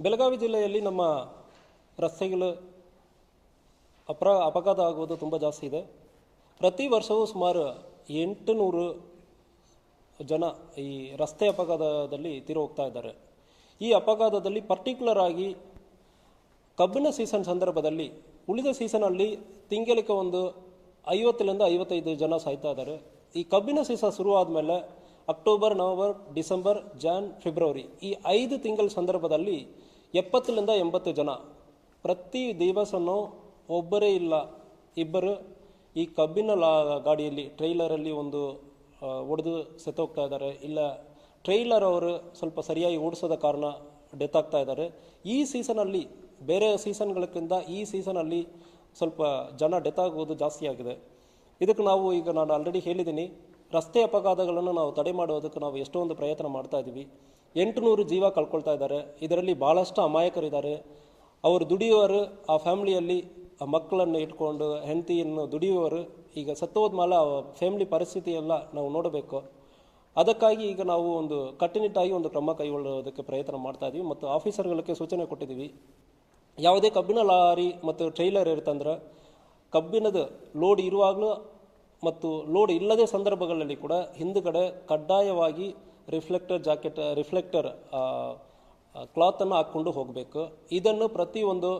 ಬೆಳಗಾವಿ ಜಿಲ್ಲೆಯಲ್ಲಿ ನಮ್ಮ ರಸ್ತೆಗಳು ಅಪಘಾತ ಆಗುವುದು ತುಂಬ ಜಾಸ್ತಿ ಇದೆ. ಪ್ರತಿ ವರ್ಷವೂ ಸುಮಾರು 800 ಜನ ಈ ರಸ್ತೆ ಅಪಘಾತದಲ್ಲಿ ತೀರಿ ಹೋಗ್ತಾ ಇದ್ದಾರೆ. ಈ ಅಪಘಾತದಲ್ಲಿ ಪರ್ಟಿಕ್ಯುಲರ್ ಆಗಿ ಕಬ್ಬಿನ ಸೀಸನ್ ಸಂದರ್ಭದಲ್ಲಿ, ಉಳಿದ ಸೀಸನಲ್ಲಿ ತಿಂಗಳಿಗೆ ಒಂದು 50ರಿಂದ 55 ಜನ ಸಾಯ್ತಾ ಇದ್ದಾರೆ. ಈ ಕಬ್ಬಿನ ಸೀಸನ್ ಶುರುವಾದ ಮೇಲೆ October, November, December, Jan, February ಈ 5 ತಿಂಗಳ ಸಂದರ್ಭದಲ್ಲಿ 70ರಿಂದ 80 ಜನ ಪ್ರತಿ ದಿವಸನೂ ಒಬ್ಬರೇ ಇಲ್ಲ ಇಬ್ಬರು ಈ ಕಬ್ಬಿನ ಗಾಡಿಯಲ್ಲಿ ಟ್ರೈಲರಲ್ಲಿ ಒಂದು ಒಡೆದು ಸತ್ತೋಗ್ತಾ ಇದ್ದಾರೆ. ಇಲ್ಲ ಟ್ರೈಲರ್ ಅವರು ಸ್ವಲ್ಪ ಸರಿಯಾಗಿ ಓಡಿಸೋದ ಕಾರಣ ಡೆತ್ ಆಗ್ತಾ ಇದ್ದಾರೆ. ಈ ಸೀಸನಲ್ಲಿ ಬೇರೆ ಸೀಸನ್ಗಳಕ್ಕಿಂತ ಈ ಸೀಸನಲ್ಲಿ ಸ್ವಲ್ಪ ಜನ ಡೆತ್ ಆಗುವುದು ಜಾಸ್ತಿ ಆಗಿದೆ. ಇದಕ್ಕೆ ನಾನು ಆಲ್ರೆಡಿ ಹೇಳಿದ್ದೀನಿ, ರಸ್ತೆ ಅಪಘಾತಗಳನ್ನು ನಾವು ತಡೆ ಮಾಡೋದಕ್ಕೆ ನಾವು ಎಷ್ಟೊಂದು ಪ್ರಯತ್ನ ಮಾಡ್ತಾ ಇದ್ದೀವಿ. 800 ಜೀವ ಕಳ್ಕೊಳ್ತಾ ಇದ್ದಾರೆ. ಇದರಲ್ಲಿ ಭಾಳಷ್ಟು ಅಮಾಯಕರಿದ್ದಾರೆ. ಅವರು ದುಡಿಯುವವರು, ಆ ಫ್ಯಾಮಿಲಿಯಲ್ಲಿ ಆ ಮಕ್ಕಳನ್ನು ಇಟ್ಕೊಂಡು ಹೆಂಡತಿಯನ್ನು ದುಡಿಯುವವರು ಈಗ ಸತ್ತೋದ ಮೇಲೆ ಆ ಫ್ಯಾಮಿಲಿ ಪರಿಸ್ಥಿತಿ ಎಲ್ಲ ನಾವು ನೋಡಬೇಕು. ಅದಕ್ಕಾಗಿ ಈಗ ನಾವು ಒಂದು ಕಟ್ಟುನಿಟ್ಟಾಗಿ ಒಂದು ಕ್ರಮ ಕೈಗೊಳ್ಳೋದಕ್ಕೆ ಪ್ರಯತ್ನ ಮಾಡ್ತಾ ಇದ್ದೀವಿ ಮತ್ತು ಆಫೀಸರ್ಗಳಿಗೆ ಸೂಚನೆ ಕೊಟ್ಟಿದ್ದೀವಿ. ಯಾವುದೇ ಕಬ್ಬಿನ ಲಾರಿ ಮತ್ತು ಟ್ರೈಲರ್ ಇರುತ್ತಂದ್ರೆ ಕಬ್ಬಿನದ ಲೋಡ್ ಇರುವಾಗಲೂ ಮತ್ತು ಲೋಡ್ ಇಲ್ಲದೆ ಸಂದರ್ಭಗಳಲ್ಲಿ ಕೂಡ ಹಿಂದುಗಡೆ ಕಡ್ಡಾಯವಾಗಿ ರಿಫ್ಲೆಕ್ಟರ್ ಕ್ಲಾತನ್ನು ಹಾಕ್ಕೊಂಡು ಹೋಗಬೇಕು. ಇದನ್ನು ಪ್ರತಿಯೊಂದು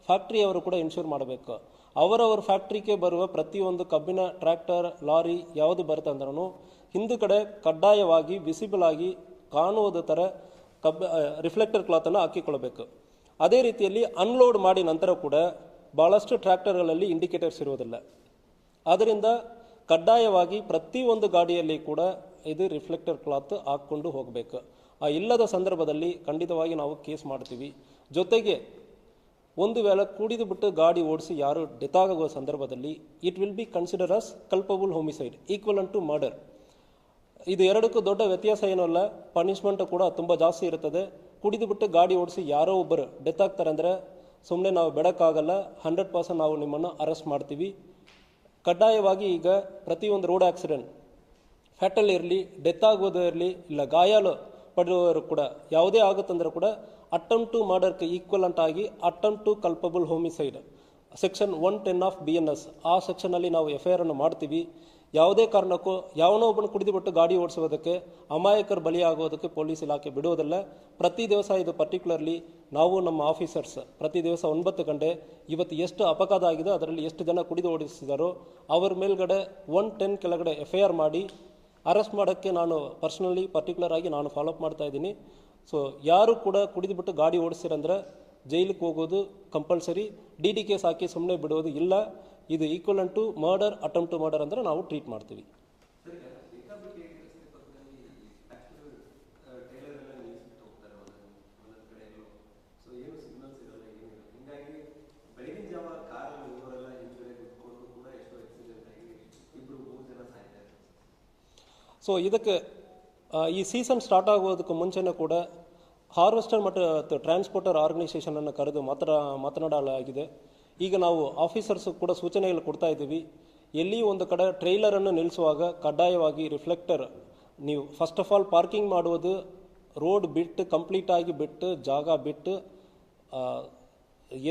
ಫ್ಯಾಕ್ಟ್ರಿಯವರು ಕೂಡ ಇನ್ಶೂರ್ ಮಾಡಬೇಕು. ಅವರವರ ಫ್ಯಾಕ್ಟ್ರಿಗೆ ಬರುವ ಪ್ರತಿಯೊಂದು ಕಬ್ಬಿನ ಟ್ರ್ಯಾಕ್ಟರ್, ಲಾರಿ ಯಾವುದು ಬರುತ್ತೆ ಅಂದ್ರೂ ಹಿಂದುಗಡೆ ಕಡ್ಡಾಯವಾಗಿ ವಿಸಿಬಲ್ ಆಗಿ ಕಾಣುವುದ ಥರ ರಿಫ್ಲೆಕ್ಟರ್ ಕ್ಲಾತನ್ನು ಹಾಕಿಕೊಳ್ಳಬೇಕು. ಅದೇ ರೀತಿಯಲ್ಲಿ ಅನ್ಲೋಡ್ ಮಾಡಿ ನಂತರ ಕೂಡ ಭಾಳಷ್ಟು ಟ್ರ್ಯಾಕ್ಟರ್ಗಳಲ್ಲಿ ಇಂಡಿಕೇಟರ್ಸ್ ಇರುವುದಿಲ್ಲ. ಆದ್ದರಿಂದ ಕಡ್ಡಾಯವಾಗಿ ಪ್ರತಿಯೊಂದು ಗಾಡಿಯಲ್ಲಿ ಕೂಡ ಇದು ರಿಫ್ಲೆಕ್ಟರ್ ಕ್ಲಾತ್ ಹಾಕ್ಕೊಂಡು ಹೋಗಬೇಕು. ಆ ಇಲ್ಲದ ಸಂದರ್ಭದಲ್ಲಿ ಖಂಡಿತವಾಗಿ ನಾವು ಕೇಸ್ ಮಾಡ್ತೀವಿ. ಜೊತೆಗೆ ಒಂದು ವೇಳೆ ಕುಡಿದು ಬಿಟ್ಟು ಗಾಡಿ ಓಡಿಸಿ ಯಾರು ಡೆತ್ ಆಗುವ ಸಂದರ್ಭದಲ್ಲಿ it will be consider as culpable homicide equivalent to murder. ಇದು ಎರಡಕ್ಕೂ ದೊಡ್ಡ ವ್ಯತ್ಯಾಸ ಏನೂ ಅಲ್ಲ. ಪನಿಷ್ಮೆಂಟ್ ಕೂಡ ತುಂಬ ಜಾಸ್ತಿ ಇರುತ್ತದೆ. ಕುಡಿದು ಬಿಟ್ಟು ಗಾಡಿ ಓಡಿಸಿ ಯಾರೋ ಒಬ್ಬರು ಡೆತ್ ಆಗ್ತಾರೆ ಅಂದರೆ ಸುಮ್ಮನೆ ನಾವು ಬಿಡೋಕ್ಕಾಗಲ್ಲ. 100% ನಾವು ನಿಮ್ಮನ್ನು ಅರೆಸ್ಟ್ ಮಾಡ್ತೀವಿ. ಕಡ್ಡಾಯವಾಗಿ ಈಗ ಪ್ರತಿಯೊಂದು ರೋಡ್ ಆಕ್ಸಿಡೆಂಟ್, ಫ್ಯಾಟಲ್ ಇರಲಿ, ಡೆತ್ ಆಗೋದು ಇರಲಿ, ಇಲ್ಲ ಗಾಯಾಳು ಪಡೆಯುವವರು ಕೂಡ ಯಾವುದೇ ಆಗುತ್ತಂದ್ರೆ ಕೂಡ ಅಟೆಂಪ್ಟ್ ಟು ಮರ್ಡರ್ಗೆ ಈಕ್ವಲೆಂಟ್ ಆಗಿ attempt to culpable homicide section 110 of BNS ಆ ಸೆಕ್ಷನಲ್ಲಿ ನಾವು FIR ಅನ್ನು ಮಾಡ್ತೀವಿ. ಯಾವುದೇ ಕಾರಣಕ್ಕೂ ಯಾವನೋ ಒಬ್ಬನು ಕುಡಿದುಬಿಟ್ಟು ಗಾಡಿ ಓಡಿಸೋದಕ್ಕೆ, ಅಮಾಯಕರು ಬಲಿಯಾಗೋದಕ್ಕೆ ಪೊಲೀಸ್ ಇಲಾಖೆ ಬಿಡುವುದಿಲ್ಲ. ಪ್ರತಿ ದಿವಸ ಇದು ಪರ್ಟಿಕ್ಯುಲರ್ಲಿ ನಾವು ನಮ್ಮ ಆಫೀಸರ್ಸ್ ಪ್ರತಿ ದಿವಸ 9 ಗಂಟೆ ಇವತ್ತು ಎಷ್ಟು ಅಪಘಾತ ಆಗಿದೆ, ಅದರಲ್ಲಿ ಎಷ್ಟು ಜನ ಕುಡಿದು ಓಡಿಸಿದಾರೋ ಅವರ ಮೇಲ್ಗಡೆ 110 ಕೆಳಗಡೆ FIR ಮಾಡಿ ಅರೆಸ್ಟ್ ಮಾಡೋಕ್ಕೆ ನಾನು ಪರ್ಟಿಕ್ಯುಲರ್ ಆಗಿ ನಾನು ಫಾಲೋಅಪ್ ಮಾಡ್ತಾ ಇದ್ದೀನಿ. ಸೊ ಯಾರು ಕೂಡ ಕುಡಿದುಬಿಟ್ಟು ಗಾಡಿ ಓಡಿಸಿರಂದ್ರೆ ಜೈಲಿಗೆ ಹೋಗೋದು ಕಂಪಲ್ಸರಿ. DD ಕೇಸ್ ಹಾಕಿ ಸುಮ್ಮನೆ ಬಿಡೋದು ಇಲ್ಲ. ಇದು equivalent to murder, attempt to murder ಅಂದರೆ ನಾವು ಟ್ರೀಟ್ ಮಾಡ್ತೀವಿ. ಸೊ ಇದಕ್ಕೆ ಈ ಸೀಸನ್ ಸ್ಟಾರ್ಟ್ ಆಗೋದಕ್ಕೆ ಮುಂಚೆನೇ ಕೂಡ ಹಾರ್ವೆಸ್ಟರ್ ಮತ್ತು ಟ್ರಾನ್ಸ್ಪೋರ್ಟರ್ ಆರ್ಗನೈಸೇಷನನ್ನು ಕರೆದು ಮಾತನಾಡಲಾಗಿದೆ. ಈಗ ನಾವು ಆಫೀಸರ್ಸ್ ಕೂಡ ಸೂಚನೆಗಳು ಕೊಡ್ತಾ ಇದ್ದೀವಿ. ಎಲ್ಲಿ ಒಂದು ಕಡೆ ಟ್ರೈಲರನ್ನು ನಿಲ್ಲಿಸುವಾಗ ಕಡ್ಡಾಯವಾಗಿ ರಿಫ್ಲೆಕ್ಟರ್, ನೀವು ಫಸ್ಟ್ ಆಫ್ ಆಲ್ ಪಾರ್ಕಿಂಗ್ ಮಾಡುವುದು ರೋಡ್ ಬಿಟ್ಟು ಕಂಪ್ಲೀಟಾಗಿ ಬಿಟ್ಟು ಜಾಗ ಬಿಟ್ಟು,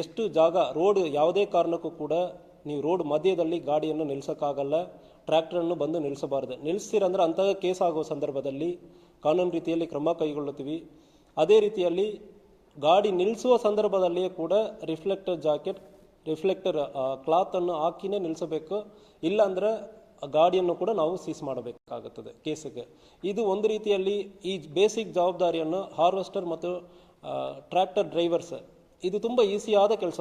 ಎಷ್ಟು ಜಾಗ ರೋಡ್ ಯಾವುದೇ ಕಾರಣಕ್ಕೂ ಕೂಡ ನೀವು ರೋಡ್ ಮಧ್ಯದಲ್ಲಿ ಗಾಡಿಯನ್ನು ನಿಲ್ಲಿಸೋಕ್ಕಾಗಲ್ಲ. ಟ್ರ್ಯಾಕ್ಟರನ್ನು ಬಂದು ನಿಲ್ಲಿಸಬಾರ್ದು. ನಿಲ್ಲಿಸ್ತೀರಂದ್ರೆ ಅಂತಹ ಕೇಸ್ ಆಗುವ ಸಂದರ್ಭದಲ್ಲಿ ಕಾನೂನು ರೀತಿಯಲ್ಲಿ ಕ್ರಮ ಕೈಗೊಳ್ಳುತ್ತೀವಿ. ಅದೇ ರೀತಿಯಲ್ಲಿ ಗಾಡಿ ನಿಲ್ಲಿಸುವ ಸಂದರ್ಭದಲ್ಲಿಯೇ ಕೂಡ ರಿಫ್ಲೆಕ್ಟರ್ ಕ್ಲಾತನ್ನು ಹಾಕಿನೇ ನಿಲ್ಲಿಸಬೇಕು. ಇಲ್ಲಾಂದರೆ ಗಾಡಿಯನ್ನು ಕೂಡ ನಾವು ಸೀಸ್ ಮಾಡಬೇಕಾಗುತ್ತದೆ ಕೇಸಿಗೆ. ಇದು ಒಂದು ರೀತಿಯಲ್ಲಿ ಈ ಬೇಸಿಕ್ ಜವಾಬ್ದಾರಿಯನ್ನು ಹಾರ್ವೆಸ್ಟರ್ ಮತ್ತು ಟ್ರ್ಯಾಕ್ಟರ್ ಡ್ರೈವರ್ಸ್, ಇದು ತುಂಬ ಈಸಿಯಾದ ಕೆಲಸ.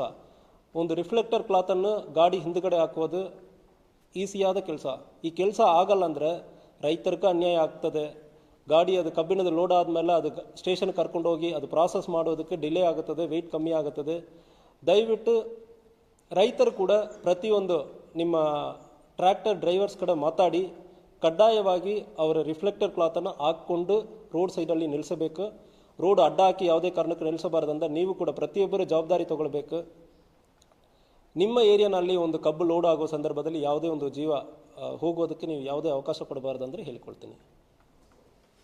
ಒಂದು ರಿಫ್ಲೆಕ್ಟರ್ ಕ್ಲಾತನ್ನು ಗಾಡಿ ಹಿಂದುಗಡೆ ಹಾಕೋದು ಈಸಿಯಾದ ಕೆಲಸ. ಈ ಕೆಲಸ ಆಗಲ್ಲ ಅಂದರೆ ರೈತರಿಗೆ ಅನ್ಯಾಯ ಆಗ್ತದೆ. ಗಾಡಿ ಅದು ಕಬ್ಬಿಣದ ಲೋಡ್ ಆದಮೇಲೆ ಅದು ಸ್ಟೇಷನ್ ಕರ್ಕೊಂಡೋಗಿ ಅದು ಪ್ರಾಸೆಸ್ ಮಾಡೋದಕ್ಕೆ ಡಿಲೇ ಆಗುತ್ತದೆ, ವೆಯ್ಟ್ ಕಮ್ಮಿ ಆಗುತ್ತದೆ. ದಯವಿಟ್ಟು ರೈತರು ಕೂಡ ಪ್ರತಿಯೊಂದು ನಿಮ್ಮ ಟ್ರ್ಯಾಕ್ಟರ್ ಡ್ರೈವರ್ಸ್ ಕಡೆ ಮಾತಾಡಿ ಕಡ್ಡಾಯವಾಗಿ ಅವರ ರಿಫ್ಲೆಕ್ಟರ್ ಕ್ಲಾತನ್ನು ಹಾಕ್ಕೊಂಡು ರೋಡ್ ಸೈಡಲ್ಲಿ ನಿಲ್ಲಿಸಬೇಕು. ರೋಡ್ ಅಡ್ಡ ಹಾಕಿ ಯಾವುದೇ ಕಾರಣಕ್ಕೆ ನಿಲ್ಲಿಸಬಾರ್ದಂದ್ರೆ ನೀವು ಕೂಡ ಪ್ರತಿಯೊಬ್ಬರು ಜವಾಬ್ದಾರಿ ತಗೊಳ್ಬೇಕು. ನಿಮ್ಮ ಏರಿಯಾನಲ್ಲಿ ಒಂದು ಕಬ್ಬು ಲೋಡ್ ಆಗೋ ಸಂದರ್ಭದಲ್ಲಿ ಯಾವುದೇ ಒಂದು ಜೀವ ಹೋಗೋದಕ್ಕೆ ನೀವು ಯಾವುದೇ ಅವಕಾಶ ಕೊಡಬಾರ್ದು ಅಂದರೆ ಹೇಳಿಕೊಳ್ತೀನಿ.